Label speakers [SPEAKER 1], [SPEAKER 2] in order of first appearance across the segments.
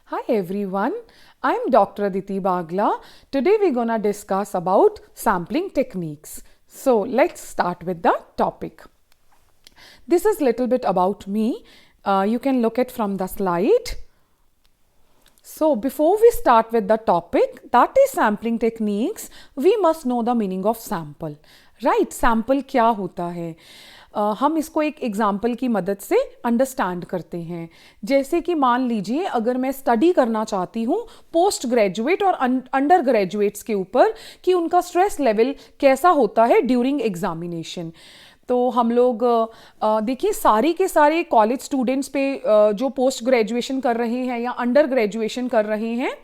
[SPEAKER 1] Hi everyone, I'm Dr. Aditi Bagla. Today we're gonna discuss about sampling techniques. So let's start with the topic. This is little bit about me. You can look it from the slide. So before we start with the topic, that is sampling techniques, we must know the meaning of sample. Right? Sample क्या होता है? हम इसको एक example की मदद से understand करते हैं. जैसे कि मान लीजिए अगर मैं स्टडी करना चाहती हूँ पोस्ट ग्रेजुएट और अंडर ग्रेजुएट्स के ऊपर कि उनका स्ट्रेस लेवल कैसा होता है ड्यूरिंग एग्जामिनेशन. तो हम लोग देखिए सारी के सारे कॉलेज स्टूडेंट्स पे जो पोस्ट ग्रेजुएशन कर रहे हैं या अंडर ग्रेजुएशन कर रहे हैं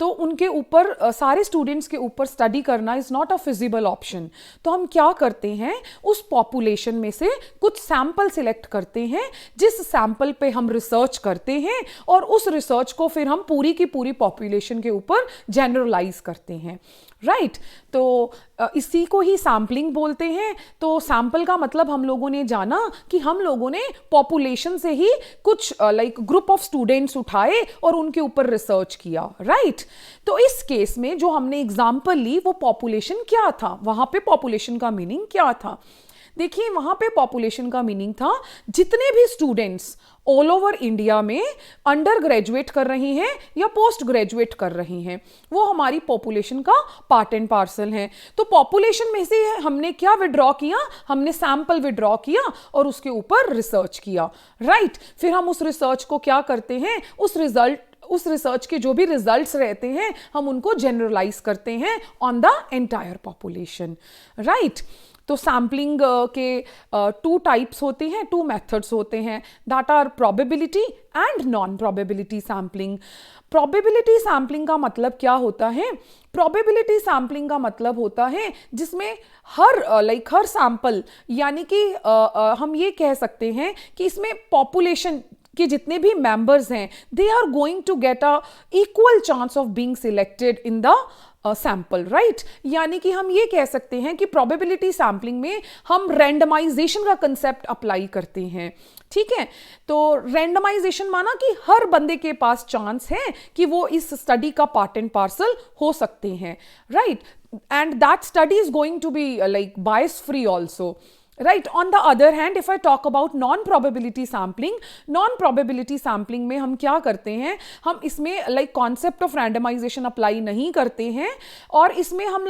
[SPEAKER 1] तो उनके ऊपर सारे स्टूडेंट्स के ऊपर स्टडी करना is not a feasible option. तो हम क्या करते हैं उस पॉपुलेशन में से कुछ सैंपल सिलेक्ट करते हैं जिस सैंपल पे हम रिसर्च करते हैं और उस रिसर्च को फिर हम पूरी की पूरी पॉपुलेशन के ऊपर जनरलाइज करते हैं. राइट तो इसी को ही सैम्पलिंग बोलते हैं. तो सैंपल का मतलब हम लोगों ने जाना कि हम लोगों ने पॉपुलेशन से ही कुछ ग्रुप ऑफ स्टूडेंट्स उठाए और उनके ऊपर रिसर्च किया. राइट तो इस केस में जो हमने एग्जाम्पल ली वो पॉपुलेशन क्या था, वहां पे पॉपुलेशन का मीनिंग क्या था. देखिए वहां पे पॉपुलेशन का मीनिंग था जितने भी स्टूडेंट्स ऑल ओवर इंडिया में अंडर ग्रेजुएट कर रही हैं या पोस्ट ग्रेजुएट कर रही हैं वो हमारी पॉपुलेशन का पार्ट एंड पार्सल हैं. तो पॉपुलेशन में से हमने क्या विड्रॉ किया, हमने सैंपल विड्रॉ किया और उसके ऊपर रिसर्च किया. राइट फिर हम उस रिसर्च को क्या करते हैं, उस रिसर्च के जो भी रिजल्ट्स रहते हैं हम उनको जनरलाइज करते हैं on the entire population. Right तो सैम्पलिंग के टू टाइप्स होते हैं, टू मेथड्स होते हैं, that are probability and non probability sampling. Probability sampling का मतलब क्या होता है, प्रोबेबिलिटी सैम्पलिंग का मतलब होता है जिसमें हर सैंपल यानी कि हम ये कह सकते हैं कि इसमें पॉपुलेशन कि जितने भी मेंबर्स हैं they are going to get a equal chance of being selected in the sample. Right यानी कि हम ये कह सकते हैं कि प्रोबेबिलिटी सैम्पलिंग में हम रैंडमाइजेशन का कंसेप्ट अप्लाई करते हैं. ठीक है तो रैंडमाइजेशन माना कि हर बंदे के पास चांस है कि वो इस स्टडी का पार्ट एंड पार्सल हो सकते हैं. Right and that study is going to be bias free also. Right. On the other hand, if I talk about non-probability sampling में हम क्या करते हैं, हम इसमें कॉन्सेप्ट ऑफ रैंडमाइजेशन अप्लाई नहीं करते हैं और इसमें हम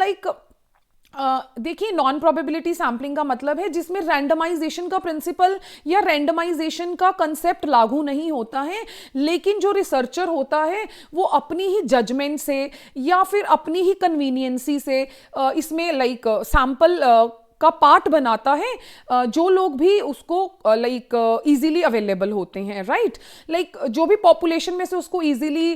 [SPEAKER 1] देखिए नॉन प्रोबेबिलिटी सैम्पलिंग का मतलब है जिसमें रैंडमाइजेशन का प्रिंसिपल या रैंडमाइजेशन का कंसेप्ट लागू नहीं होता है, लेकिन जो रिसर्चर होता है वो अपनी ही जजमेंट से या फिर अपनी ही कन्वीनियंसी से इसमें सैंपल का पार्ट बनाता है जो लोग भी उसको इजीली अवेलेबल होते हैं. राइट जो भी पॉपुलेशन में से उसको इजीली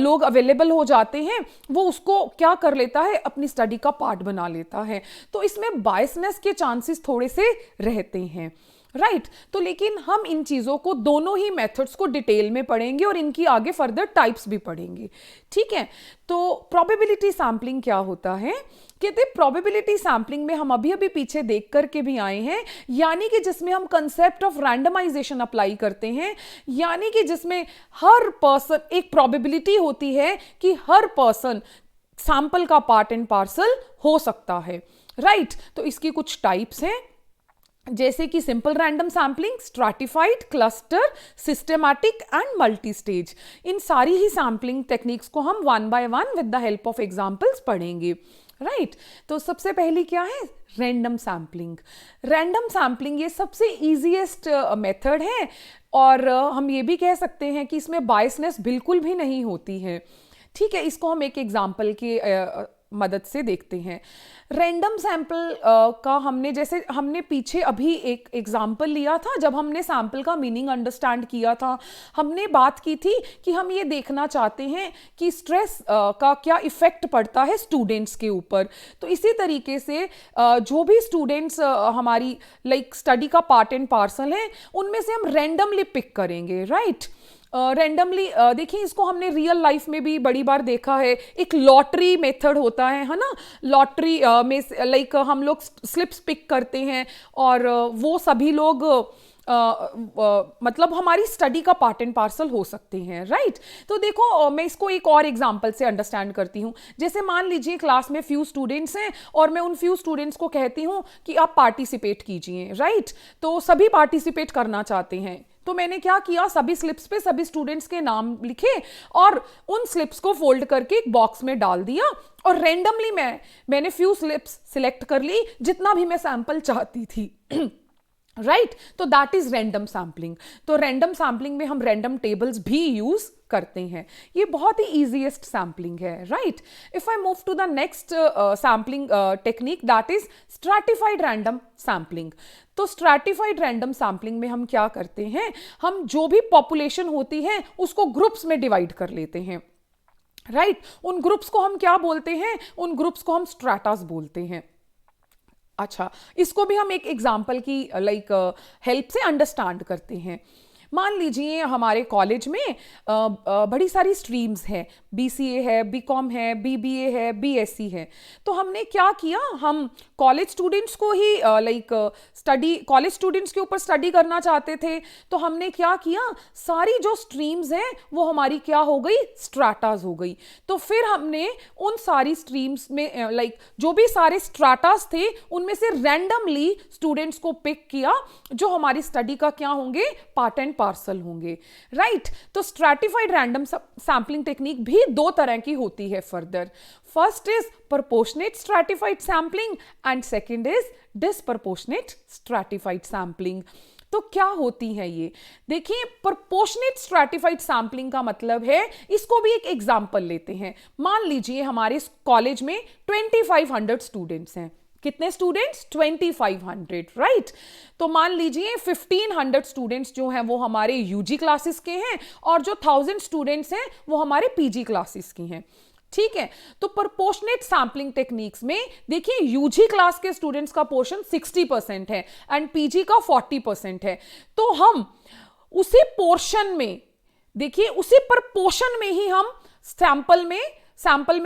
[SPEAKER 1] लोग अवेलेबल हो जाते हैं वो उसको क्या कर लेता है, अपनी स्टडी का पार्ट बना लेता है. तो इसमें बायसनेस के चांसेस थोड़े से रहते हैं. राइट तो लेकिन हम इन चीज़ों को दोनों ही मेथड्स को डिटेल में पढ़ेंगे और इनकी आगे फर्दर टाइप्स भी पढ़ेंगे. ठीक है तो प्रोबेबिलिटी सैम्पलिंग क्या होता है, कहते हैं प्रोबेबिलिटी सैम्पलिंग में हम अभी पीछे देख करके भी आए हैं, यानी कि जिसमें हम कंसेप्ट ऑफ रैंडमाइजेशन अप्लाई करते हैं, यानी कि जिसमें हर पर्सन एक प्रोबेबिलिटी होती है कि हर पर्सन सैंपल का पार्ट एंड पार्सल हो सकता है. राइट तो इसकी कुछ टाइप्स हैं जैसे कि simple random sampling, stratified, cluster, systematic and multi stage. इन सारी ही सैम्पलिंग टेक्निक्स को हम one by one with the help of examples पढ़ेंगे. राइट तो सबसे पहली क्या है, रैंडम सैम्पलिंग. रैंडम सैम्पलिंग ये सबसे इजीएस्ट मेथड है और हम ये भी कह सकते हैं कि इसमें बायसनेस बिल्कुल भी नहीं होती है. ठीक है इसको हम एक एग्जाम्पल के मदद से देखते हैं. रैंडम सैंपल का हमने पीछे अभी एक एग्जाम्पल लिया था जब हमने सैंपल का मीनिंग अंडरस्टैंड किया था. हमने बात की थी कि हम ये देखना चाहते हैं कि स्ट्रेस का क्या इफेक्ट पड़ता है स्टूडेंट्स के ऊपर. तो इसी तरीके से जो भी स्टूडेंट्स हमारी स्टडी का पार्ट एंड पार्सल हैं उनमें से हम रैंडमली पिक करेंगे. राइट रैंडमली देखिए इसको हमने रियल लाइफ में भी बड़ी बार देखा है. एक लॉटरी मेथड होता है ना, लॉटरी में हम लोग स्लिप्स पिक करते हैं और वो सभी लोग मतलब हमारी स्टडी का पार्ट एंड पार्सल हो सकते हैं, राइट। तो देखो मैं इसको एक और एग्जांपल से अंडरस्टैंड करती हूँ। जैसे मान लीजिए क्लास में फ्यू स्टूडेंट्स हैं और मैं उन फ्यू स्टूडेंट्स को कहती हूँ कि आप पार्टिसिपेट कीजिए, राइट। तो सभी पार्टिसिपेट करना चाहते हैं, तो मैंने क्या किया, सभी स्लिप्स पे सभी स्टूडेंट्स के नाम लिखे और उन स्लिप्स को फोल्ड करके एक बॉक्स में डाल दिया और रैंडमली मैंने फ्यू स्लिप्स सिलेक्ट कर ली जितना भी मैं सैंपल चाहती थी, राइट। तो दैट इज रैंडम सैम्पलिंग। तो रैंडम सैम्पलिंग में हम रैंडम टेबल्स भी यूज करते हैं। ये बहुत ही इजीएस्ट सैम्पलिंग है, right. If I move to the next sampling technique, that is stratified random sampling. तो स्ट्रैटिफाइड रैंडम सैम्पलिंग में हम क्या करते हैं, हम जो भी पॉपुलेशन होती है उसको ग्रुप्स में डिवाइड कर लेते हैं, राइट। उन ग्रुप्स को हम क्या बोलते हैं, उन ग्रुप्स को हम स्ट्रैटास बोलते हैं। अच्छा, इसको भी हम एक एग्जाम्पल की हेल्प से अंडरस्टैंड करते हैं। मान लीजिए हमारे कॉलेज में बड़ी सारी स्ट्रीम्स हैं, बीसीए है, बीकॉम है, बीबीए है, बीएससी है। तो हमने क्या किया, हम कॉलेज स्टूडेंट्स को ही कॉलेज स्टूडेंट्स के ऊपर स्टडी करना चाहते थे। तो हमने क्या किया, सारी जो स्ट्रीम्स हैं वो हमारी क्या हो गई, स्ट्रैटास हो गई। तो फिर हमने उन सारी स्ट्रीम्स में जो भी सारे स्ट्रैटास थे उनमें से रैंडमली स्टूडेंट्स को पिक किया जो हमारी स्टडी का क्या होंगे, पार्ट एंड पार्सल होंगे, राइट। तो स्ट्रैटिफाइड रैंडम सैंपलिंग टेक्निक भी दो तरह की होती है further. First is proportionate stratified sampling and second is disproportionate stratified sampling. तो क्या होती है ये, देखिए प्रोपोर्शनेट स्ट्रैटिफाइड सैंपलिंग का मतलब है, इसको भी एक एग्जांपल लेते हैं। मान लीजिए हमारे कॉलेज में 2500 स्टूडेंट्स हैं। कितने स्टूडेंट्स, 2500, राइट। तो मान लीजिए 1500 स्टूडेंट्स जो हैं वो हमारे यूजी क्लासेस के हैं और जो 1000 स्टूडेंट्स हैं वो हमारे पीजी क्लासेस के हैं, ठीक है। तो प्रोपोर्शनेट सैंपलिंग टेक्निक्स में देखिए यूजी क्लास के स्टूडेंट्स का पोर्शन 60% है एंड पीजी का 40% है। तो हम उसी पोर्शन में, देखिए उसी प्रपोर्शन में ही हम सैंपल में से सैंपल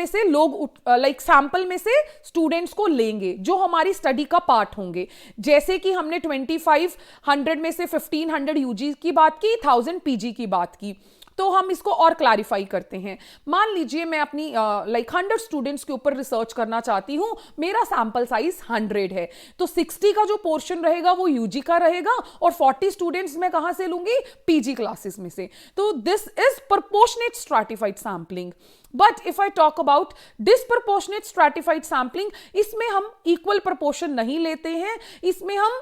[SPEAKER 1] में से स्टूडेंट्स को लेंगे जो हमारी स्टडी का पार्ट होंगे। जैसे कि हमने 2500 में से 1500 यूजी की बात की, 1000 पीजी की बात की। तो हम इसको और क्लैरिफाई करते हैं। मान लीजिए मैं अपनी 100 स्टूडेंट्स के ऊपर रिसर्च करना चाहती हूं, मेरा सैंपल साइज 100 है। तो 60 का जो पोर्शन रहेगा वो यूजी का रहेगा और 40 स्टूडेंट्स मैं कहां से लूंगी, पीजी क्लासेस में से। तो this is proportionate stratified sampling. But if I talk about disproportionate stratified sampling, इसमें हम इक्वल प्रोपोर्शन नहीं लेते हैं। इसमें हम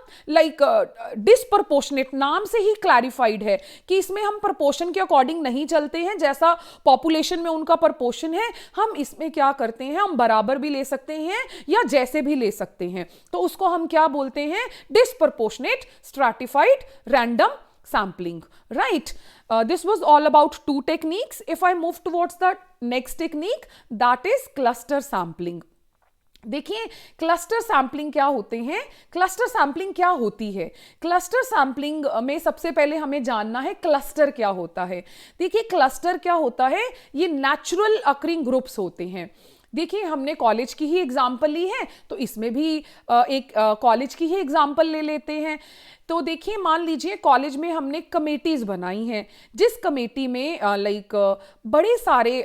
[SPEAKER 1] डिसप्रोपोर्शनेट नाम से ही क्लैरिफाइड है कि इसमें हम प्रोपोर्शन के अकॉर्डिंग नहीं चलते हैं, जैसा पॉपुलेशन में उनका प्रोपोर्शन है। हम इसमें क्या करते हैं, हम बराबर भी ले सकते हैं या जैसे भी ले सकते हैं। तो उसको हम क्या बोलते हैं, disproportionate stratified random sampling, right. This was all about two techniques. If I move towards the next technique, that is cluster sampling. देखिए क्लस्टर सैंपलिंग क्या होते हैं, क्लस्टर सैंपलिंग क्या होती है। क्लस्टर सैंपलिंग में सबसे पहले हमें जानना है क्लस्टर क्या होता है। देखिए क्लस्टर क्या होता है, ये नेचुरल अकरिंग ग्रुप्स होते हैं। देखिए हमने कॉलेज की ही एग्जांपल ली है तो इसमें भी एक कॉलेज की ही एग्जांपल ले लेते हैं। तो देखिए मान लीजिए कॉलेज में हमने कमेटीज बनाई हैं, जिस कमेटी में बड़े सारे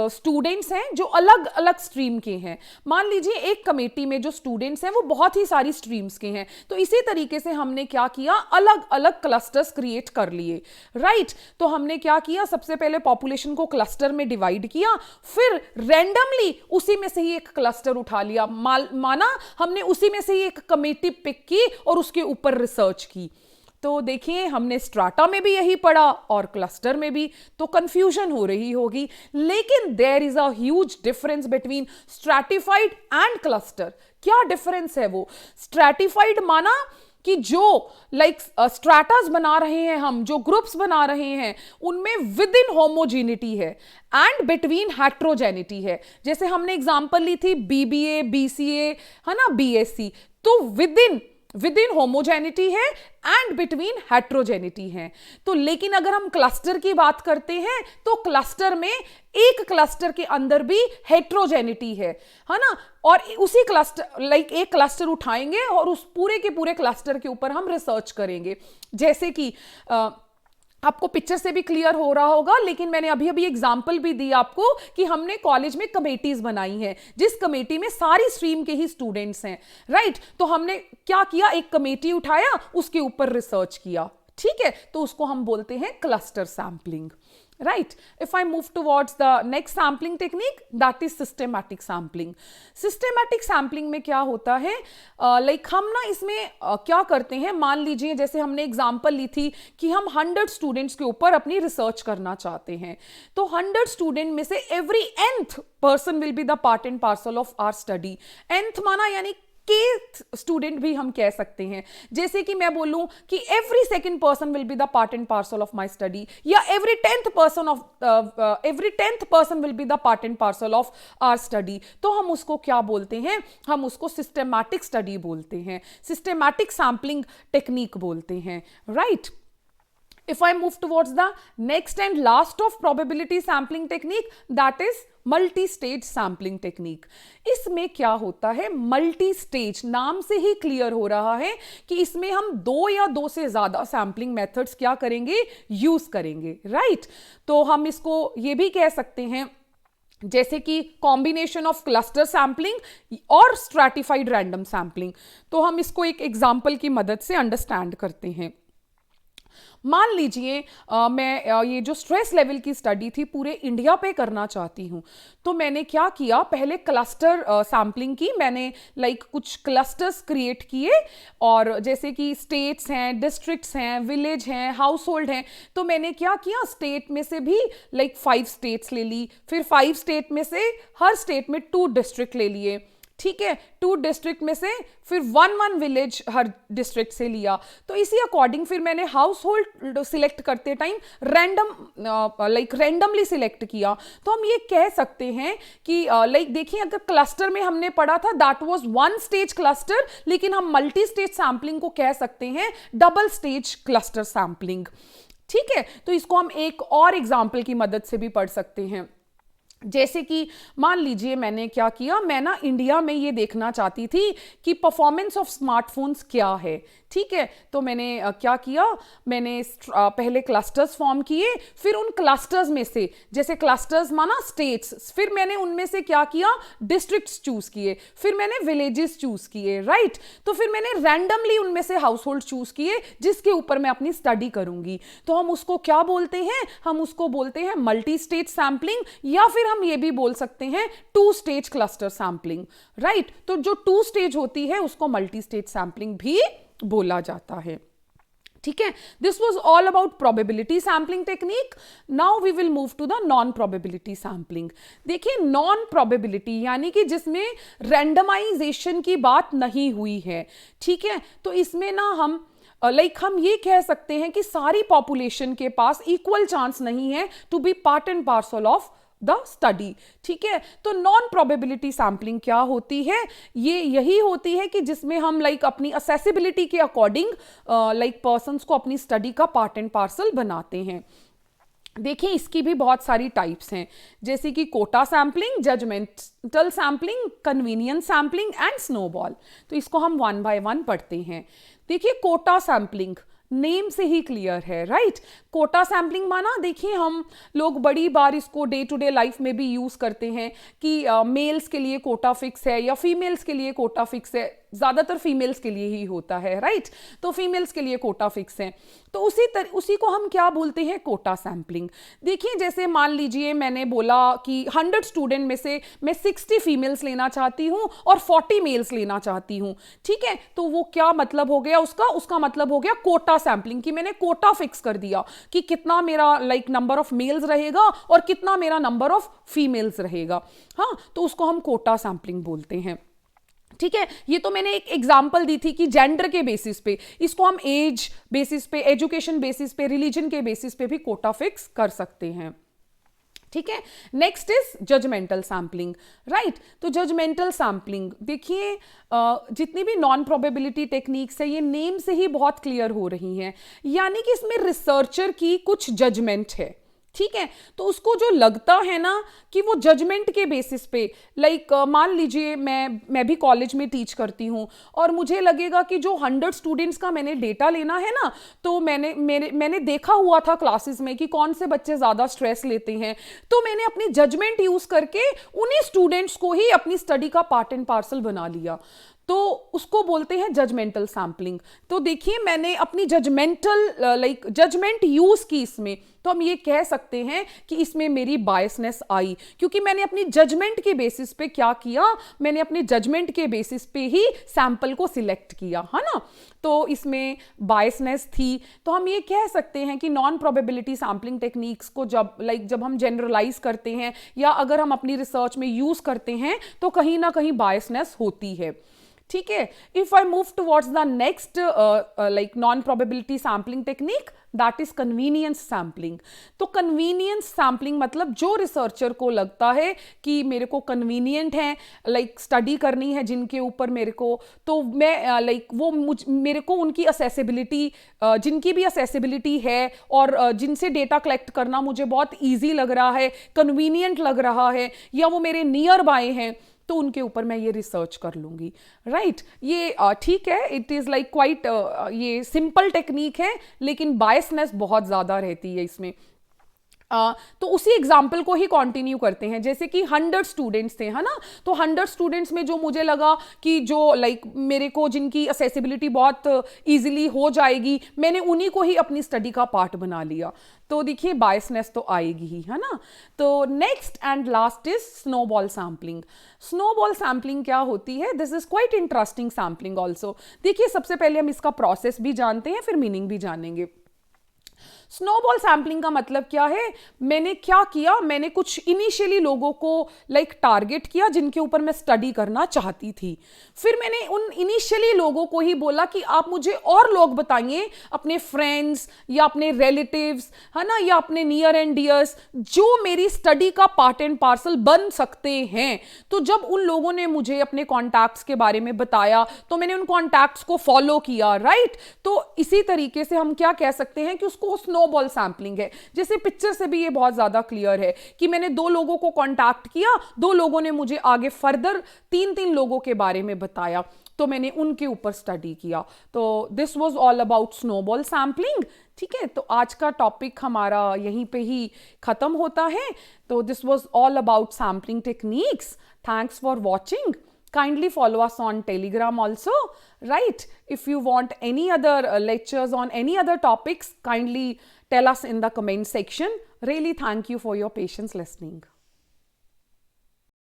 [SPEAKER 1] स्टूडेंट्स हैं जो अलग अलग स्ट्रीम के हैं। मान लीजिए एक कमेटी में जो स्टूडेंट्स हैं वो बहुत ही सारी स्ट्रीम्स के हैं। तो इसी तरीके से हमने क्या किया, अलग अलग क्लस्टर्स क्रिएट कर लिए, राइट। तो हमने क्या किया, सबसे पहले पॉपुलेशन को क्लस्टर में डिवाइड किया, फिर रैंडमली उसी में से ही एक क्लस्टर उठा लिया। माना हमने उसी में से ही एक कमेटी पिक की और उसके ऊपर रिसर्च की। तो देखिए हमने स्ट्राटा में भी यही पढ़ा और क्लस्टर में भी, तो कंफ्यूजन हो रही होगी। लेकिन there is a huge difference between stratified and cluster. क्या डिफरेंस है वो, स्ट्रैटिफाइड माना कि जो स्ट्रैटास बना रहे हैं हम, जो ग्रुप्स बना रहे हैं उनमें विद इन होमोजेनिटी है एंड बिटवीन हेट्रोजेनिटी है। जैसे हमने एग्जांपल ली थी बीबीए, बीसीए, है ना, बीएससी। तो with in with in homogeneity है एंड बिटवीन हेट्रोजेनिटी है। तो लेकिन अगर हम क्लस्टर की बात करते हैं तो क्लस्टर में एक क्लस्टर के अंदर भी हेट्रोजेनिटी है ना, और उसी क्लस्टर एक क्लस्टर उठाएंगे और उस पूरे के पूरे क्लस्टर के ऊपर हम रिसर्च करेंगे। जैसे कि आपको पिक्चर से भी क्लियर हो रहा होगा, लेकिन मैंने अभी अभी एग्जांपल भी दी आपको कि हमने कॉलेज में कमेटीज बनाई हैं, जिस कमेटी में सारी स्ट्रीम के ही स्टूडेंट्स हैं, राइट। तो हमने क्या किया, एक कमेटी उठाया, उसके ऊपर रिसर्च किया, ठीक है, तो उसको हम बोलते हैं cluster sampling, right? If I move towards the next sampling technique, that is systematic sampling. Systematic sampling में क्या होता है, हम ना इसमें क्या करते हैं, मान लीजिए जैसे हमने एग्जांपल ली थी कि हम 100 स्टूडेंट्स के ऊपर अपनी रिसर्च करना चाहते हैं, तो 100 स्टूडेंट में से every nth person will be the part and parcel of our study. nth माना यानी के स्टूडेंट भी हम कह सकते हैं। जैसे कि मैं बोलूं कि every second person will be the part and parcel of my study, या every tenth person will be the part and parcel of our study, तो हम उसको क्या बोलते हैं, हम उसको सिस्टेमैटिक स्टडी बोलते हैं, सिस्टेमैटिक सैम्पलिंग टेक्निक बोलते हैं, right. If I move towards the next and last of probability sampling technique, that is multi-stage sampling technique. इसमें क्या होता है, multi-stage नाम से ही क्लियर हो रहा है कि इसमें हम 2 या 2 से ज्यादा सैम्पलिंग मेथड्स क्या करेंगे, यूज करेंगे, राइट। तो हम इसको ये भी कह सकते हैं जैसे कि कॉम्बिनेशन ऑफ क्लस्टर सैम्पलिंग और स्ट्रैटिफाइड रैंडम सैम्पलिंग। तो हम इसको एक एग्जाम्पल की मदद से अंडरस्टैंड करते हैं। मान लीजिए मैं ये जो स्ट्रेस लेवल की स्टडी थी पूरे इंडिया पे करना चाहती हूँ, तो मैंने क्या किया, पहले क्लस्टर सैम्पलिंग की, मैंने कुछ क्लस्टर्स क्रिएट किए, और जैसे कि स्टेट्स हैं, डिस्ट्रिक्ट्स हैं, विलेज हैं, हाउस होल्ड हैं, तो मैंने क्या किया, स्टेट में से भी 5 स्टेट्स ले ली, फिर 5 स्टेट में से हर स्टेट में 2 डिस्ट्रिक्ट ले लिए, ठीक है, 2 डिस्ट्रिक्ट में से फिर 1 विलेज हर डिस्ट्रिक्ट से लिया। तो इसी अकॉर्डिंग फिर मैंने हाउस होल्ड सिलेक्ट करते टाइम रैंडमली सिलेक्ट किया। तो हम ये कह सकते हैं कि देखिए, अगर क्लस्टर में हमने पढ़ा था दैट वाज 1 स्टेज क्लस्टर, लेकिन हम मल्टी स्टेज सैम्पलिंग को कह सकते हैं डबल स्टेज क्लस्टर सैम्पलिंग, ठीक है। तो इसको हम एक और एग्जाम्पल की मदद से भी पढ़ सकते हैं। जैसे कि मान लीजिए मैंने क्या किया, मैं ना इंडिया में ये देखना चाहती थी कि परफॉर्मेंस ऑफ स्मार्टफोन्स क्या है, ठीक है। तो मैंने क्या किया, मैंने पहले क्लस्टर्स फॉर्म किए, फिर उन क्लस्टर्स में से, जैसे क्लस्टर्स माना स्टेट्स, फिर मैंने उनमें से क्या किया, डिस्ट्रिक्ट्स चूज किए, फिर मैंने विलेजेस चूज किए, राइट। तो फिर मैंने रैंडमली उनमें से हाउस होल्ड चूज किए जिसके ऊपर मैं अपनी स्टडी करूंगी। तो हम उसको क्या बोलते हैं, हम उसको बोलते हैं मल्टी स्टेज सैम्पलिंग, या फिर हम ये भी बोल सकते हैं 2 स्टेज क्लस्टर सैम्पलिंग, राइट। तो जो 2 स्टेज होती है उसको मल्टी स्टेज सैम्पलिंग भी बोला जाता है, ठीक है। This was all about probability sampling technique. Now we will move to the non probability sampling. देखिए, नॉन प्रोबेबिलिटी यानी कि जिसमें रैंडमाइजेशन की बात नहीं हुई है, ठीक है। तो इसमें ना हम हम ये कह सकते हैं कि सारी पॉपुलेशन के पास इक्वल चांस नहीं है to be part and parcel of the study, ठीक है। तो नॉन प्रोबेबिलिटी सैम्पलिंग क्या होती है, ये यही होती है कि जिसमें हम अपनी असेसिबिलिटी के अकॉर्डिंग पर्सन्स को अपनी स्टडी का पार्ट एंड पार्सल बनाते हैं। देखिए, इसकी भी बहुत सारी टाइप्स हैं, जैसे कि quota sampling, judgemental sampling, convenience sampling and snowball. तो इसको हम 1 बाय 1 पढ़ते हैं। देखिए, कोटा सैम्पलिंग नेम से ही क्लियर है, राइट। कोटा सैम्पलिंग माना, देखिए हम लोग बड़ी बार इसको डे टू डे लाइफ में भी यूज करते हैं कि मेल्स के लिए कोटा फिक्स है या फीमेल्स के लिए कोटा फिक्स है, ज्यादातर फीमेल्स के लिए ही होता है, राइट। तो फीमेल्स के लिए कोटा फिक्स है, तो उसी को हम क्या बोलते हैं, कोटा सैम्पलिंग। देखिए, जैसे मान लीजिए मैंने बोला कि 100 स्टूडेंट में से मैं 60 फीमेल्स लेना चाहती हूं और 40 मेल्स लेना चाहती हूं, ठीक है। तो वो क्या मतलब हो गया, उसका मतलब हो गया कोटा सैम्पलिंग, कि मैंने कोटा फिक्स कर दिया कि कितना मेरा नंबर ऑफ मेल्स रहेगा और कितना मेरा नंबर ऑफ फीमेल्स रहेगा। हाँ, तो उसको हम कोटा सैम्पलिंग बोलते हैं, ठीक है। ये तो मैंने एक एग्जांपल दी थी कि जेंडर के बेसिस पे, इसको हम एज बेसिस पे, एजुकेशन बेसिस पे, रिलीजन के बेसिस पे भी कोटा फिक्स कर सकते हैं। ठीक है। Next is judgemental sampling, right. तो जजमेंटल सैम्पलिंग देखिए, जितनी भी नॉन प्रोबेबिलिटी टेक्निक्स है ये नेम से ही बहुत क्लियर हो रही हैं, यानी कि इसमें रिसर्चर की कुछ जजमेंट है, ठीक है। तो उसको जो लगता है ना कि वो जजमेंट के बेसिस पे, लाइक मान लीजिए मैं भी कॉलेज में टीच करती हूँ और मुझे लगेगा कि जो 100 स्टूडेंट्स का मैंने डेटा लेना है ना, तो मैंने देखा हुआ था क्लासेस में कि कौन से बच्चे ज़्यादा स्ट्रेस लेते हैं, तो मैंने अपनी जजमेंट यूज़ करके उन्हीं स्टूडेंट्स को ही अपनी स्टडी का पार्ट एंड पार्सल बना लिया, तो उसको बोलते हैं जजमेंटल सैम्पलिंग। तो देखिए मैंने अपनी जजमेंट यूज की इसमें, तो हम ये कह सकते हैं कि इसमें मेरी बायसनेस आई, क्योंकि मैंने अपनी जजमेंट के बेसिस पे क्या किया, मैंने अपने जजमेंट के बेसिस पे ही सैंपल को सिलेक्ट किया, है ना। तो इसमें बायसनेस थी। तो हम ये कह सकते हैं कि नॉन प्रोबेबिलिटी सैम्पलिंग टेक्निक्स को जब हम जनरलाइज करते हैं या अगर हम अपनी रिसर्च में यूज करते हैं तो कहीं ना कहीं बायसनेस होती है, ठीक है। If I move towards the next like non probability sampling technique, that is convenience sampling. तो कन्वीनियंस सैम्पलिंग मतलब जो रिसर्चर को लगता है कि मेरे को कन्वीनियंट है लाइक स्टडी करनी है जिनके ऊपर मेरे को, तो मैं वो मेरे को उनकी असेसिबिलिटी, जिनकी भी असेसिबिलिटी है और जिनसे डेटा कलेक्ट करना मुझे बहुत ईजी लग रहा है, कन्वीनियंट लग रहा है, या वो मेरे नियर बाय हैं, तो उनके ऊपर मैं ये रिसर्च कर लूंगी, राइट। ये ठीक है, इट इज लाइक क्वाइट, ये सिंपल टेक्निक है लेकिन बायसनेस बहुत ज्यादा रहती है इसमें। तो उसी एग्जाम्पल को ही कंटिन्यू करते हैं, जैसे कि 100 स्टूडेंट्स थे, है ना। तो 100 स्टूडेंट्स में जो मुझे लगा कि जो लाइक मेरे को जिनकी असेसिबिलिटी बहुत इजीली हो जाएगी, मैंने उन्हीं को ही अपनी स्टडी का पार्ट बना लिया, तो देखिए बायसनेस तो आएगी ही, है ना। तो next and last is snowball sampling. Snowball sampling क्या होती है? This is quite interesting sampling also. देखिए सबसे पहले हम इसका प्रोसेस भी जानते हैं, फिर मीनिंग भी जानेंगे। स्नोबॉल सैम्पलिंग का मतलब क्या है? मैंने क्या किया, मैंने कुछ इनिशियली लोगों को लाइक टारगेट किया जिनके ऊपर मैं स्टडी करना चाहती थी, फिर मैंने उन इनिशियली लोगों को ही बोला कि आप मुझे और लोग बताइए, अपने फ्रेंड्स या अपने रिलेटिव्स, है ना, या अपने नियर एंड डियर्स जो मेरी स्टडी का पार्ट एंड पार्सल बन सकते हैं। तो जब उन लोगों ने मुझे अपने कॉन्टैक्ट्स के बारे में बताया तो मैंने उन कॉन्टैक्ट्स को फॉलो किया, राइट। तो इसी तरीके से हम क्या कह सकते हैं कि उसको स्नोबॉल सैम्पलिंग है। जैसे पिक्चर से भी ये बहुत ज्यादा क्लियर है कि मैंने 2 लोगों को कांटेक्ट किया, 2 लोगों ने मुझे आगे फर्दर 3 लोगों के बारे में बताया, तो मैंने उनके ऊपर स्टडी किया। तो this was all about snowball sampling, ठीक है। तो आज का टॉपिक हमारा यहीं पे ही खत्म होता है। तो this was all about sampling techniques. Thanks for watching. Kindly follow us on Telegram also, right? If you want any other lectures on any other topics, kindly tell us in the comment section. Really thank you for your patience listening.